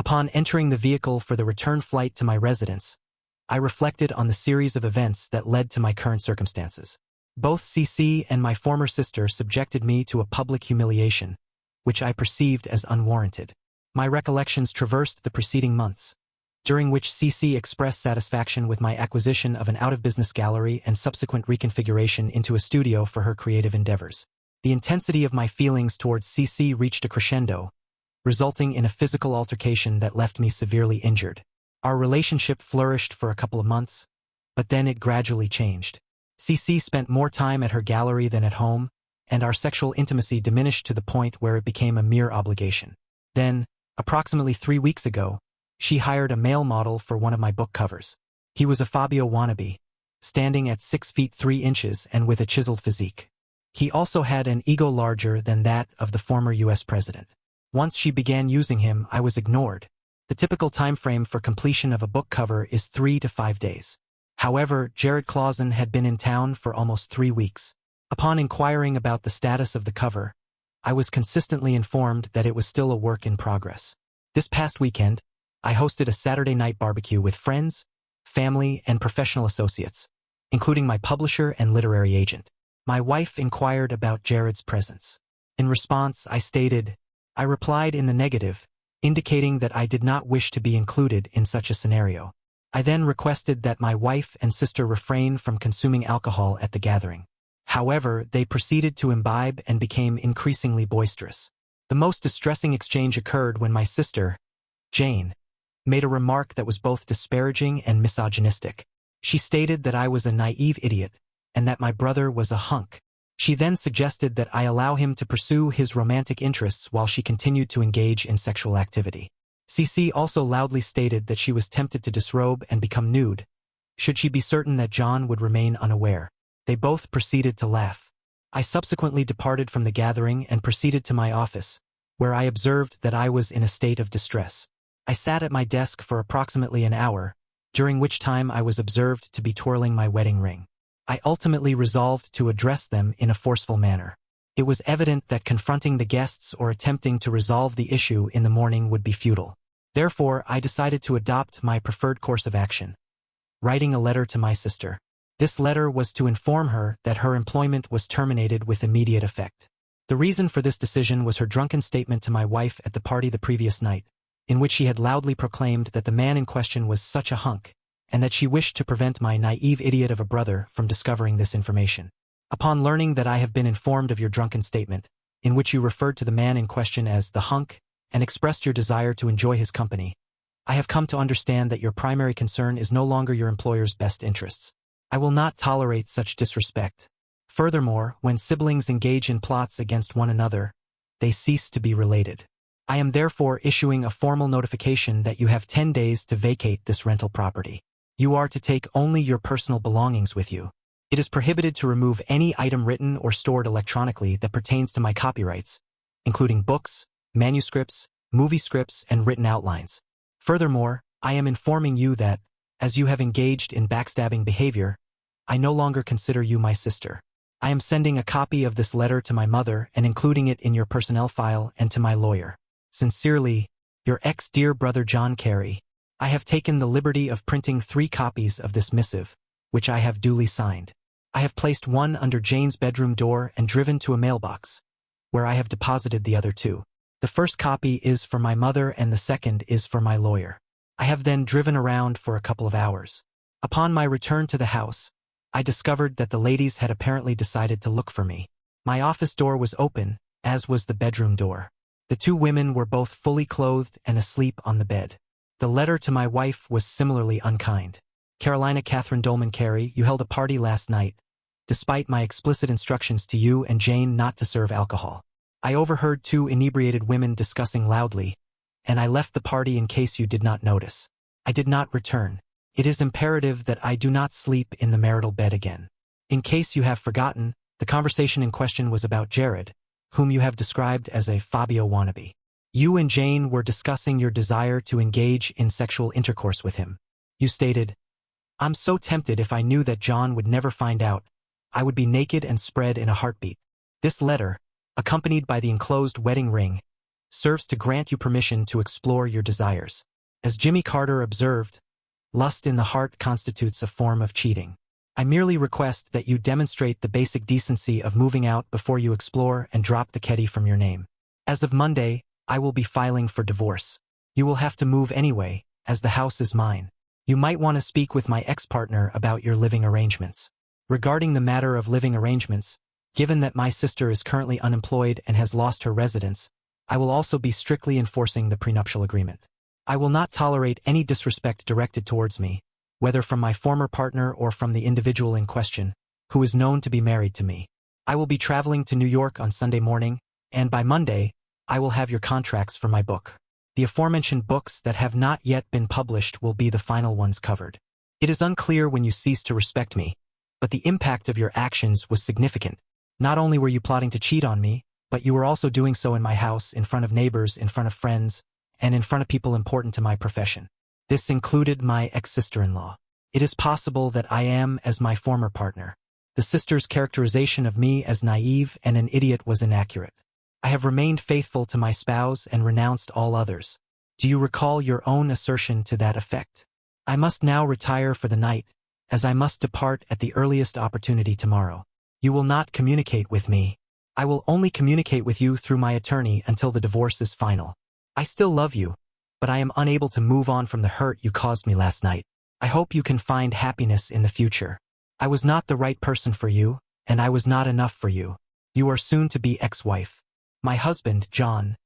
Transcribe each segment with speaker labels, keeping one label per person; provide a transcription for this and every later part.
Speaker 1: Upon entering the vehicle for the return flight to my residence, I reflected on the series of events that led to my current circumstances. Both CC and my former sister subjected me to a public humiliation, which I perceived as unwarranted. My recollections traversed the preceding months, during which CC expressed satisfaction with my acquisition of an out-of-business gallery and subsequent reconfiguration into a studio for her creative endeavors. The intensity of my feelings towards CC reached a crescendo, resulting in a physical altercation that left me severely injured. Our relationship flourished for a couple of months, but then it gradually changed. CC spent more time at her gallery than at home, and our sexual intimacy diminished to the point where it became a mere obligation. Then, approximately 3 weeks ago, she hired a male model for one of my book covers. He was a Fabio wannabe, standing at 6 feet 3 inches and with a chiseled physique. He also had an ego larger than that of the former U.S. president. Once she began using him, I was ignored. The typical time frame for completion of a book cover is 3 to 5 days. However, Jared Clausen had been in town for almost 3 weeks. Upon inquiring about the status of the cover, I was consistently informed that it was still a work in progress. This past weekend, I hosted a Saturday night barbecue with friends, family, and professional associates, including my publisher and literary agent. My wife inquired about Jared's presence. In response, I replied in the negative, indicating that I did not wish to be included in such a scenario. I then requested that my wife and sister refrain from consuming alcohol at the gathering. However, they proceeded to imbibe and became increasingly boisterous. The most distressing exchange occurred when my sister, Jane, made a remark that was both disparaging and misogynistic. She stated that I was a naive idiot and that my brother was a hunk. She then suggested that I allow him to pursue his romantic interests while she continued to engage in sexual activity. CC also loudly stated that she was tempted to disrobe and become nude, should she be certain that John would remain unaware. They both proceeded to laugh. I subsequently departed from the gathering and proceeded to my office, where I observed that I was in a state of distress. I sat at my desk for approximately an hour, during which time I was observed to be twirling my wedding ring. I ultimately resolved to address them in a forceful manner. It was evident that confronting the guests or attempting to resolve the issue in the morning would be futile. Therefore, I decided to adopt my preferred course of action, writing a letter to my sister. This letter was to inform her that her employment was terminated with immediate effect. The reason for this decision was her drunken statement to my wife at the party the previous night, in which she had loudly proclaimed that the man in question was such a hunk, and that she wished to prevent my naive idiot of a brother from discovering this information. Upon learning that I have been informed of your drunken statement, in which you referred to the man in question as the hunk and expressed your desire to enjoy his company, I have come to understand that your primary concern is no longer your employer's best interests. I will not tolerate such disrespect. Furthermore, when siblings engage in plots against one another, they cease to be related. I am therefore issuing a formal notification that you have 10 days to vacate this rental property. You are to take only your personal belongings with you. It is prohibited to remove any item written or stored electronically that pertains to my copyrights, including books, manuscripts, movie scripts, and written outlines. Furthermore, I am informing you that, as you have engaged in backstabbing behavior, I no longer consider you my sister. I am sending a copy of this letter to my mother and including it in your personnel file and to my lawyer. Sincerely, your ex-dear brother John Carey. I have taken the liberty of printing 3 copies of this missive, which I have duly signed. I have placed one under Jane's bedroom door and driven to a mailbox, where I have deposited the other 2. The first copy is for my mother and the second is for my lawyer. I have then driven around for a couple of hours. Upon my return to the house, I discovered that the ladies had apparently decided to look for me. My office door was open, as was the bedroom door. The 2 women were both fully clothed and asleep on the bed. The letter to my wife was similarly unkind. Carolina Catherine Dolman Carey, you held a party last night, despite my explicit instructions to you and Jane not to serve alcohol. I overheard 2 inebriated women discussing loudly, and I left the party in case you did not notice. I did not return. It is imperative that I do not sleep in the marital bed again. In case you have forgotten, the conversation in question was about Jared, whom you have described as a Fabio wannabe. You and Jane were discussing your desire to engage in sexual intercourse with him. You stated, "I'm so tempted if I knew that John would never find out. I would be naked and spread in a heartbeat." This letter, accompanied by the enclosed wedding ring, serves to grant you permission to explore your desires. As Jimmy Carter observed, lust in the heart constitutes a form of cheating. I merely request that you demonstrate the basic decency of moving out before you explore and drop the Ketty from your name. As of Monday, I will be filing for divorce. You will have to move anyway, as the house is mine. You might want to speak with my ex-partner about your living arrangements. Regarding the matter of living arrangements, given that my sister is currently unemployed and has lost her residence, I will also be strictly enforcing the prenuptial agreement. I will not tolerate any disrespect directed towards me, whether from my former partner or from the individual in question, who is known to be married to me. I will be traveling to New York on Sunday morning, and by Monday, I will have your contracts for my book. The aforementioned books that have not yet been published will be the final ones covered. It is unclear when you ceased to respect me, but the impact of your actions was significant. Not only were you plotting to cheat on me, but you were also doing so in my house, in front of neighbors, in front of friends, and in front of people important to my profession. This included my ex-sister-in-law. It is possible that I am as my former partner. The sister's characterization of me as naive and an idiot was inaccurate. I have remained faithful to my spouse and renounced all others. Do you recall your own assertion to that effect? I must now retire for the night, as I must depart at the earliest opportunity tomorrow. You will not communicate with me. I will only communicate with you through my attorney until the divorce is final. I still love you, but I am unable to move on from the hurt you caused me last night. I hope you can find happiness in the future. I was not the right person for you, and I was not enough for you. You are soon to be ex-wife. My husband, John,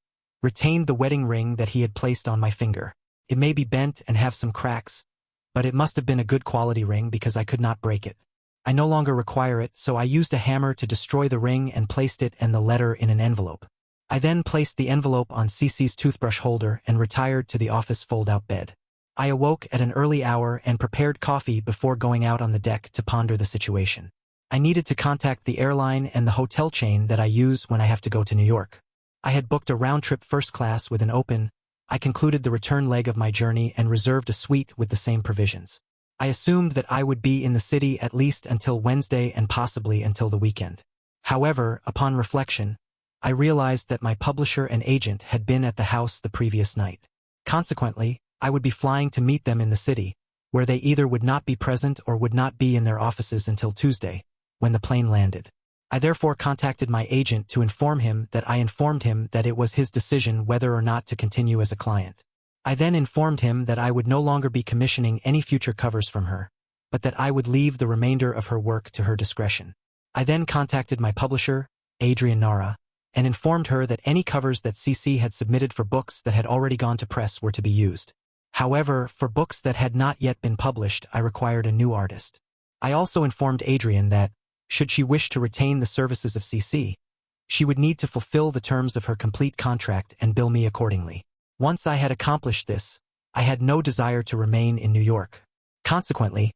Speaker 1: retained the wedding ring that he had placed on my finger. It may be bent and have some cracks, but it must have been a good quality ring because I could not break it. I no longer require it, so I used a hammer to destroy the ring and placed it and the letter in an envelope. I then placed the envelope on Cece's toothbrush holder and retired to the office fold-out bed. I awoke at an early hour and prepared coffee before going out on the deck to ponder the situation. I needed to contact the airline and the hotel chain that I use when I have to go to New York. I had booked a round-trip first class with an open. I concluded the return leg of my journey and reserved a suite with the same provisions. I assumed that I would be in the city at least until Wednesday and possibly until the weekend. However, upon reflection, I realized that my publisher and agent had been at the house the previous night. Consequently, I would be flying to meet them in the city, where they either would not be present or would not be in their offices until Tuesday, when the plane landed. I therefore contacted my agent to inform him that I informed him that it was his decision whether or not to continue as a client. I then informed him that I would no longer be commissioning any future covers from her, but that I would leave the remainder of her work to her discretion. I then contacted my publisher, Adrian Nara, and informed her that any covers that Cece had submitted for books that had already gone to press were to be used. However, for books that had not yet been published, I required a new artist. I also informed Adrian that, should she wish to retain the services of Cece, she would need to fulfill the terms of her complete contract and bill me accordingly. Once I had accomplished this, I had no desire to remain in New York. Consequently,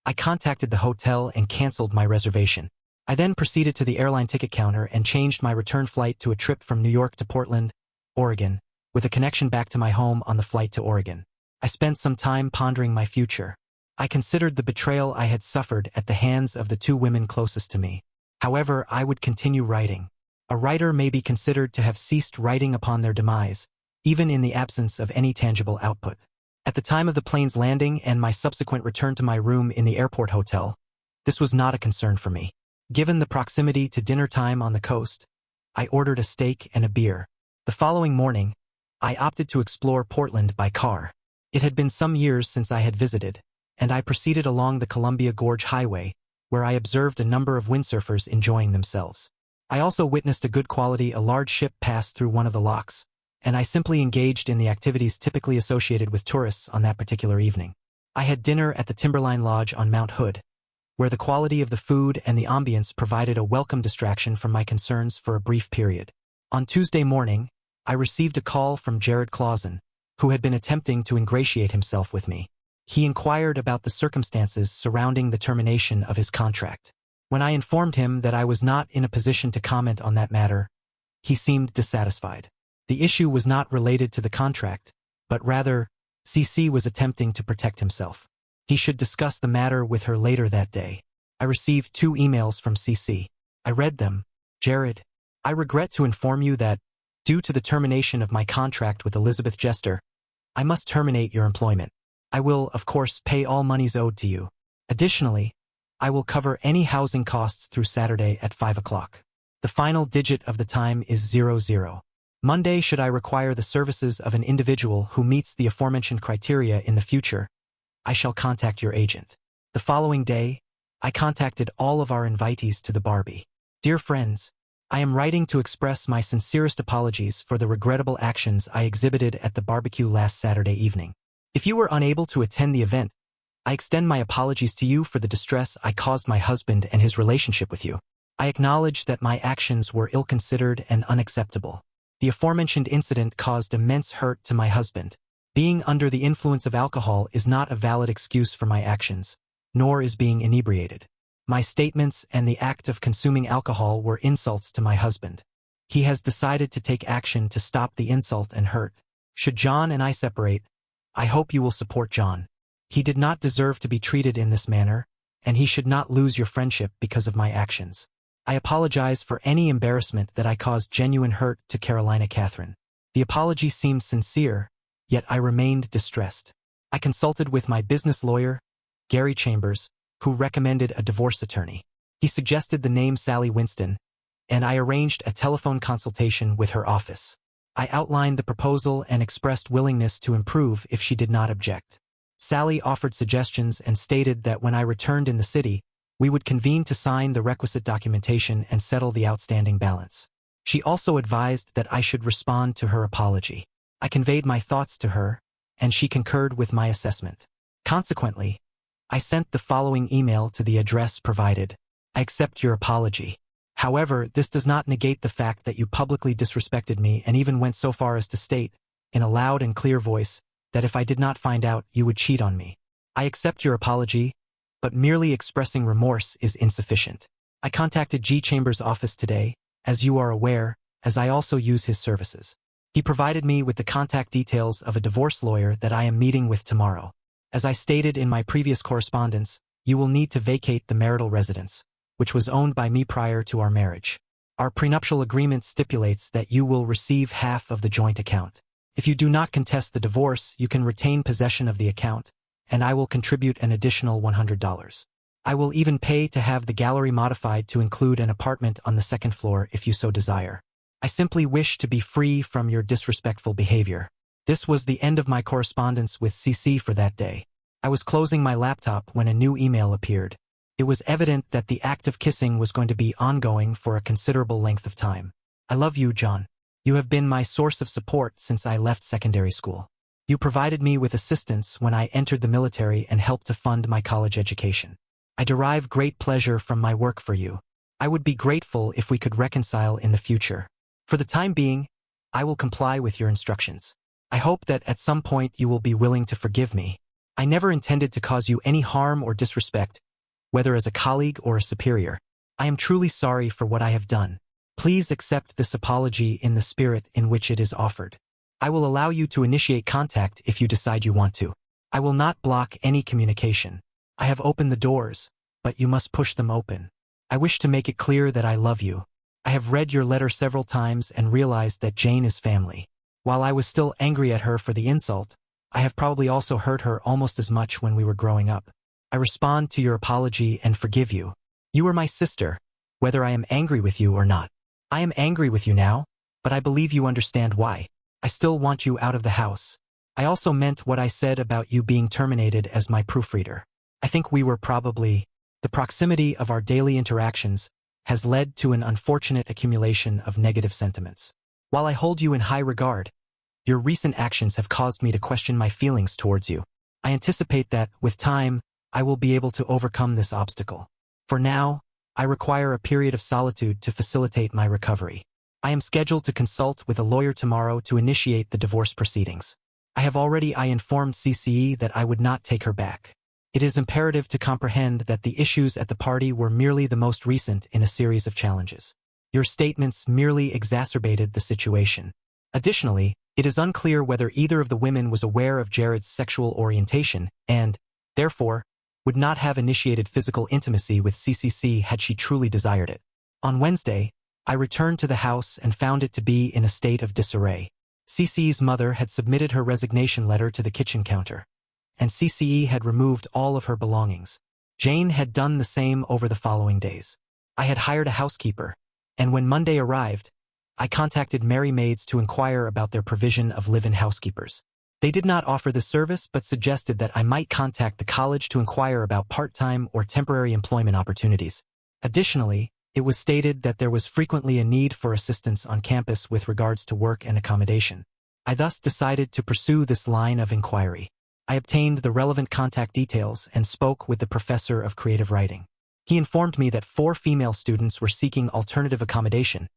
Speaker 1: I contacted the hotel and canceled my reservation. I then proceeded to the airline ticket counter and changed my return flight to a trip from New York to Portland, Oregon, with a connection back to my home on the flight to Oregon. I spent some time pondering my future. I considered the betrayal I had suffered at the hands of the two women closest to me. However, I would continue writing. A writer may be considered to have ceased writing upon their demise, even in the absence of any tangible output. At the time of the plane's landing and my subsequent return to my room in the airport hotel, this was not a concern for me. Given the proximity to dinner time on the coast, I ordered a steak and a beer. The following morning, I opted to explore Portland by car. It had been some years since I had visited, and I proceeded along the Columbia Gorge Highway, where I observed a number of windsurfers enjoying themselves. I also witnessed a good quality a large ship pass through one of the locks, and I simply engaged in the activities typically associated with tourists on that particular evening. I had dinner at the Timberline Lodge on Mount Hood, where the quality of the food and the ambience provided a welcome distraction from my concerns for a brief period. On Tuesday morning, I received a call from Jared Clausen, who had been attempting to ingratiate himself with me. He inquired about the circumstances surrounding the termination of his contract. When I informed him that I was not in a position to comment on that matter, he seemed dissatisfied. The issue was not related to the contract, but rather, Cece was attempting to protect himself. He should discuss the matter with her later that day. I received 2 emails from Cece. I read them. Jared, I regret to inform you that, Due to the termination of my contract with Elizabeth Jester, I must terminate your employment. I will, of course, pay all monies owed to you. Additionally, I will cover any housing costs through Saturday at 5 o'clock. The final digit of the time is 00. Monday, should I require the services of an individual who meets the aforementioned criteria in the future, I shall contact your agent. The following day, I contacted all of our invitees to the Barbie. Dear friends, I am writing to express my sincerest apologies for the regrettable actions I exhibited at the barbecue last Saturday evening. If you were unable to attend the event, I extend my apologies to you for the distress I caused my husband and his relationship with you. I acknowledge that my actions were ill-considered and unacceptable. The aforementioned incident caused immense hurt to my husband. Being under the influence of alcohol is not a valid excuse for my actions, nor is being inebriated. My statements and the act of consuming alcohol were insults to my husband. He has decided to take action to stop the insult and hurt. Should John and I separate, I hope you will support John. He did not deserve to be treated in this manner, and he should not lose your friendship because of my actions. I apologize for any embarrassment that I caused genuine hurt to Carolina Catherine. The apology seemed sincere, yet I remained distressed. I consulted with my business lawyer, Gary Chambers, who recommended a divorce attorney. He suggested the name Sally Winston, and I arranged a telephone consultation with her office. I outlined the proposal and expressed willingness to improve if she did not object. Sally offered suggestions and stated that when I returned in the city, we would convene to sign the requisite documentation and settle the outstanding balance. She also advised that I should respond to her apology. I conveyed my thoughts to her, and she concurred with my assessment. Consequently, I sent the following email to the address provided. I accept your apology. However, this does not negate the fact that you publicly disrespected me and even went so far as to state, in a loud and clear voice, that if I did not find out, you would cheat on me. I accept your apology, but merely expressing remorse is insufficient. I contacted G. Chambers' office today, as you are aware, as I also use his services. He provided me with the contact details of a divorce lawyer that I am meeting with tomorrow. As I stated in my previous correspondence, you will need to vacate the marital residence, which was owned by me prior to our marriage. Our prenuptial agreement stipulates that you will receive half of the joint account. If you do not contest the divorce, you can retain possession of the account, and I will contribute an additional $100. I will even pay to have the gallery modified to include an apartment on the second floor if you so desire. I simply wish to be free from your disrespectful behavior. This was the end of my correspondence with CC for that day. I was closing my laptop when a new email appeared. It was evident that the act of kissing was going to be ongoing for a considerable length of time. I love you, John. You have been my source of support since I left secondary school. You provided me with assistance when I entered the military and helped to fund my college education. I derive great pleasure from my work for you. I would be grateful if we could reconcile in the future. For the time being, I will comply with your instructions. I hope that at some point you will be willing to forgive me. I never intended to cause you any harm or disrespect, whether as a colleague or a superior. I am truly sorry for what I have done. Please accept this apology in the spirit in which it is offered. I will allow you to initiate contact if you decide you want to. I will not block any communication. I have opened the doors, but you must push them open. I wish to make it clear that I love you. I have read your letter several times and realized that Jane is family. While I was still angry at her for the insult, I have probably also hurt her almost as much when we were growing up. I respond to your apology and forgive you. You are my sister, whether I am angry with you or not. I am angry with you now, but I believe you understand why. I still want you out of the house. I also meant what I said about you being terminated as my proofreader. I think we were probably... The proximity of our daily interactions has led to an unfortunate accumulation of negative sentiments. While I hold you in high regard, your recent actions have caused me to question my feelings towards you. I anticipate that, with time, I will be able to overcome this obstacle. For now, I require a period of solitude to facilitate my recovery. I am scheduled to consult with a lawyer tomorrow to initiate the divorce proceedings. I informed CCE that I would not take her back. It is imperative to comprehend that the issues at the party were merely the most recent in a series of challenges. Your statements merely exacerbated the situation. Additionally, it is unclear whether either of the women was aware of Jared's sexual orientation and, therefore, would not have initiated physical intimacy with CCC had she truly desired it. On Wednesday, I returned to the house and found it to be in a state of disarray. CC's mother had submitted her resignation letter to the kitchen counter, and CCE had removed all of her belongings. Jane had done the same over the following days. I had hired a housekeeper, and when Monday arrived, I contacted Mary Maids to inquire about their provision of live-in housekeepers. They did not offer this service but suggested that I might contact the college to inquire about part-time or temporary employment opportunities. Additionally, it was stated that there was frequently a need for assistance on campus with regards to work and accommodation. I thus decided to pursue this line of inquiry. I obtained the relevant contact details and spoke with the professor of creative writing. He informed me that 4 female students were seeking alternative accommodation,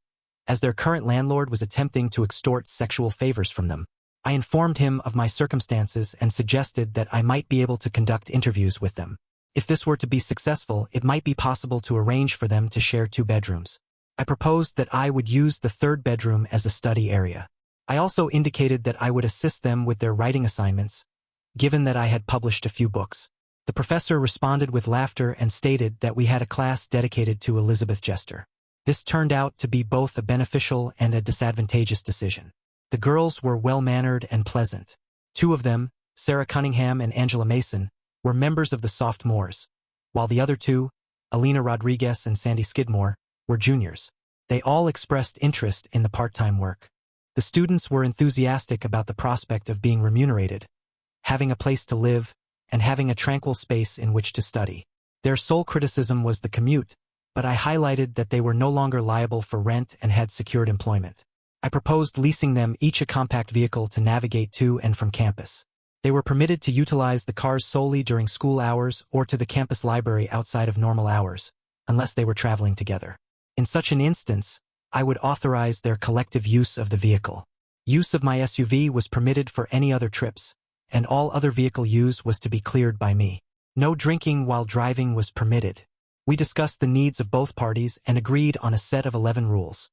Speaker 1: as their current landlord was attempting to extort sexual favors from them. I informed him of my circumstances and suggested that I might be able to conduct interviews with them. If this were to be successful, it might be possible to arrange for them to share 2 bedrooms. I proposed that I would use the 3rd bedroom as a study area. I also indicated that I would assist them with their writing assignments, given that I had published a few books. The professor responded with laughter and stated that we had a class dedicated to Elizabeth Jester. This turned out to be both a beneficial and a disadvantageous decision. The girls were well-mannered and pleasant. 2 of them, Sarah Cunningham and Angela Mason, were members of the sophomores, while the other 2, Alina Rodriguez and Sandy Skidmore, were juniors. They all expressed interest in the part-time work. The students were enthusiastic about the prospect of being remunerated, having a place to live, and having a tranquil space in which to study. Their sole criticism was the commute, but I highlighted that they were no longer liable for rent and had secured employment. I proposed leasing them each a compact vehicle to navigate to and from campus. They were permitted to utilize the cars solely during school hours or to the campus library outside of normal hours, unless they were traveling together. In such an instance, I would authorize their collective use of the vehicle. Use of my SUV was permitted for any other trips, and all other vehicle use was to be cleared by me. No drinking while driving was permitted. We discussed the needs of both parties and agreed on a set of 11 rules,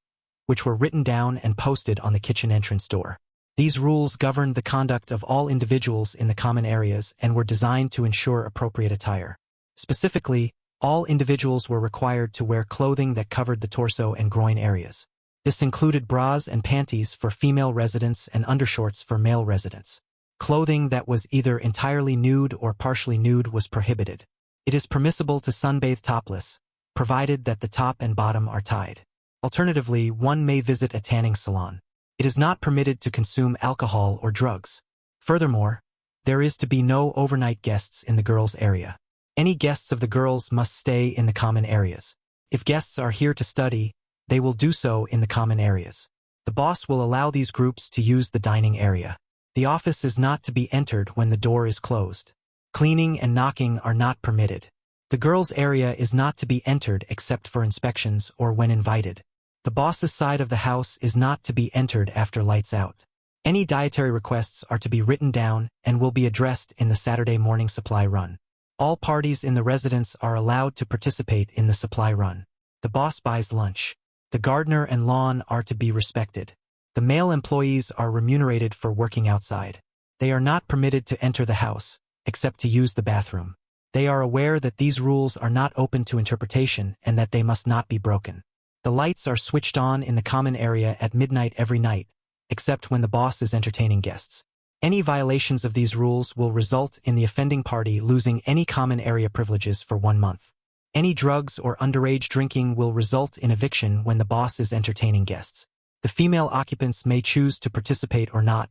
Speaker 1: which were written down and posted on the kitchen entrance door. These rules governed the conduct of all individuals in the common areas and were designed to ensure appropriate attire. Specifically, all individuals were required to wear clothing that covered the torso and groin areas. This included bras and panties for female residents and undershorts for male residents. Clothing that was either entirely nude or partially nude was prohibited. It is permissible to sunbathe topless, provided that the top and bottom are tied. Alternatively, one may visit a tanning salon. It is not permitted to consume alcohol or drugs. Furthermore, there is to be no overnight guests in the girls' area. Any guests of the girls must stay in the common areas. If guests are here to study, they will do so in the common areas. The boss will allow these groups to use the dining area. The office is not to be entered when the door is closed. Cleaning and knocking are not permitted. The girls' area is not to be entered except for inspections or when invited. The boss's side of the house is not to be entered after lights out. Any dietary requests are to be written down and will be addressed in the Saturday morning supply run. All parties in the residence are allowed to participate in the supply run. The boss buys lunch. The gardener and lawn are to be respected. The male employees are remunerated for working outside. They are not permitted to enter the house, except to use the bathroom. They are aware that these rules are not open to interpretation and that they must not be broken. The lights are switched on in the common area at midnight every night, except when the boss is entertaining guests. Any violations of these rules will result in the offending party losing any common area privileges for 1 month. Any drugs or underage drinking will result in eviction when the boss is entertaining guests. The female occupants may choose to participate or not,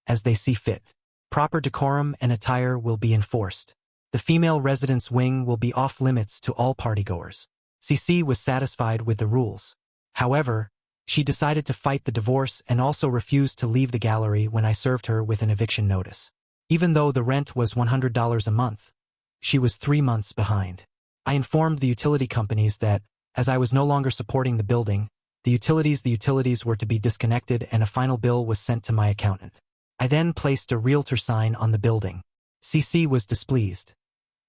Speaker 1: as they see fit. Proper decorum and attire will be enforced. The female residence wing will be off-limits to all partygoers. CC was satisfied with the rules. However, she decided to fight the divorce and also refused to leave the gallery when I served her with an eviction notice. Even though the rent was $100 a month, she was 3 months behind. I informed the utility companies that, as I was no longer supporting the building, the utilities were to be disconnected and a final bill was sent to my accountant. I then placed a realtor sign on the building. CC was displeased.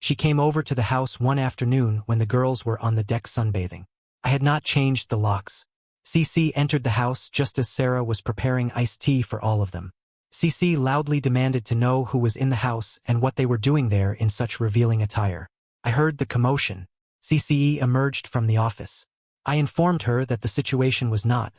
Speaker 1: She came over to the house one afternoon when the girls were on the deck sunbathing. I had not changed the locks. CC entered the house just as Sarah was preparing iced tea for all of them. CC loudly demanded to know who was in the house and what they were doing there in such revealing attire. I heard the commotion. CCE emerged from the office. I informed her that the situation was not,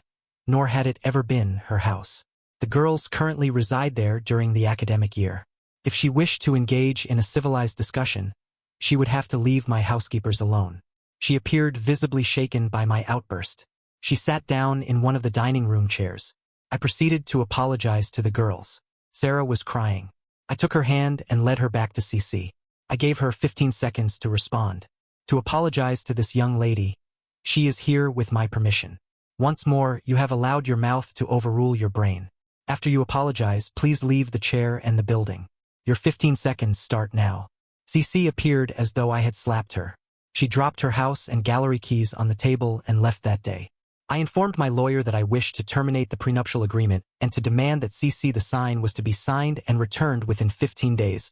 Speaker 1: nor had it ever been, her house. The girls currently reside there during the academic year. If she wished to engage in a civilized discussion, she would have to leave my housekeepers alone. She appeared visibly shaken by my outburst. She sat down in one of the dining room chairs. I proceeded to apologize to the girls. Sarah was crying. I took her hand and led her back to CC. I gave her 15 seconds to respond. To apologize to this young lady. She is here with my permission. Once more, you have allowed your mouth to overrule your brain. After you apologize, please leave the chair and the building. Your 15 seconds start now. CC appeared as though I had slapped her. She dropped her house and gallery keys on the table and left that day. I informed my lawyer that I wished to terminate the prenuptial agreement and to demand that CC the sign was to be signed and returned within 15 days.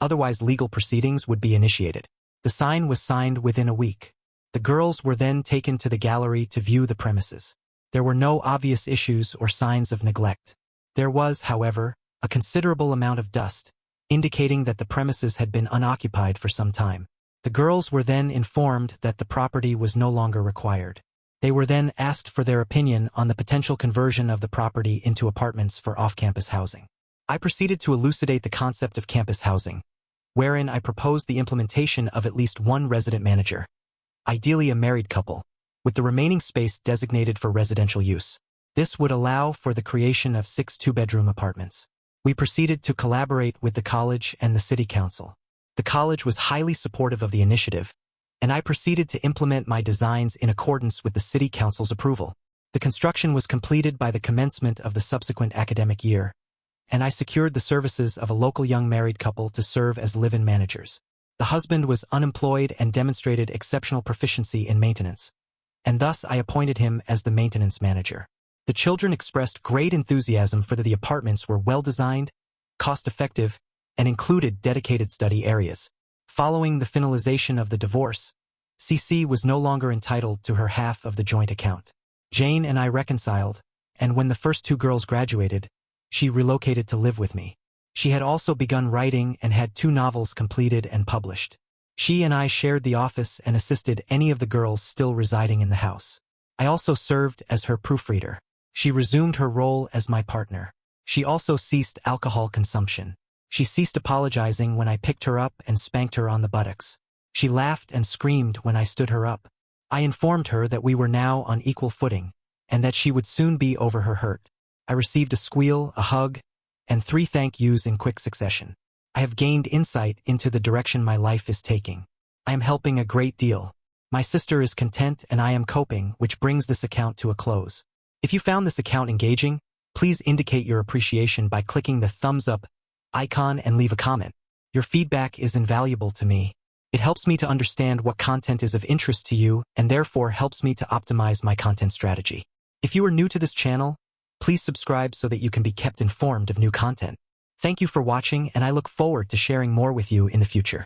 Speaker 1: Otherwise, legal proceedings would be initiated. The sign was signed within a week. The girls were then taken to the gallery to view the premises. There were no obvious issues or signs of neglect. There was, however, a considerable amount of dust, indicating that the premises had been unoccupied for some time. The girls were then informed that the property was no longer required. They were then asked for their opinion on the potential conversion of the property into apartments for off-campus housing. I proceeded to elucidate the concept of campus housing, wherein I proposed the implementation of at least one resident manager, ideally a married couple, with the remaining space designated for residential use. This would allow for the creation of 6 two-bedroom apartments. We proceeded to collaborate with the college and the city council. The college was highly supportive of the initiative, and I proceeded to implement my designs in accordance with the city council's approval. The construction was completed by the commencement of the subsequent academic year, and I secured the services of a local young married couple to serve as live-in managers. The husband was unemployed and demonstrated exceptional proficiency in maintenance, and thus I appointed him as the maintenance manager. The children expressed great enthusiasm for the apartments were well-designed, cost-effective, and included dedicated study areas. Following the finalization of the divorce, CC was no longer entitled to her half of the joint account. Jane and I reconciled, and when the first 2 girls graduated, she relocated to live with me. She had also begun writing and had 2 novels completed and published. She and I shared the office and assisted any of the girls still residing in the house. I also served as her proofreader. She resumed her role as my partner. She also ceased alcohol consumption. She ceased apologizing when I picked her up and spanked her on the buttocks. She laughed and screamed when I stood her up. I informed her that we were now on equal footing, and that she would soon be over her hurt. I received a squeal, a hug, and 3 thank yous in quick succession. I have gained insight into the direction my life is taking. I am helping a great deal. My sister is content and I am coping, which brings this account to a close. If you found this account engaging, please indicate your appreciation by clicking the thumbs up icon and leave a comment. Your feedback is invaluable to me. It helps me to understand what content is of interest to you and therefore helps me to optimize my content strategy. If you are new to this channel, please subscribe so that you can be kept informed of new content. Thank you for watching, and I look forward to sharing more with you in the future.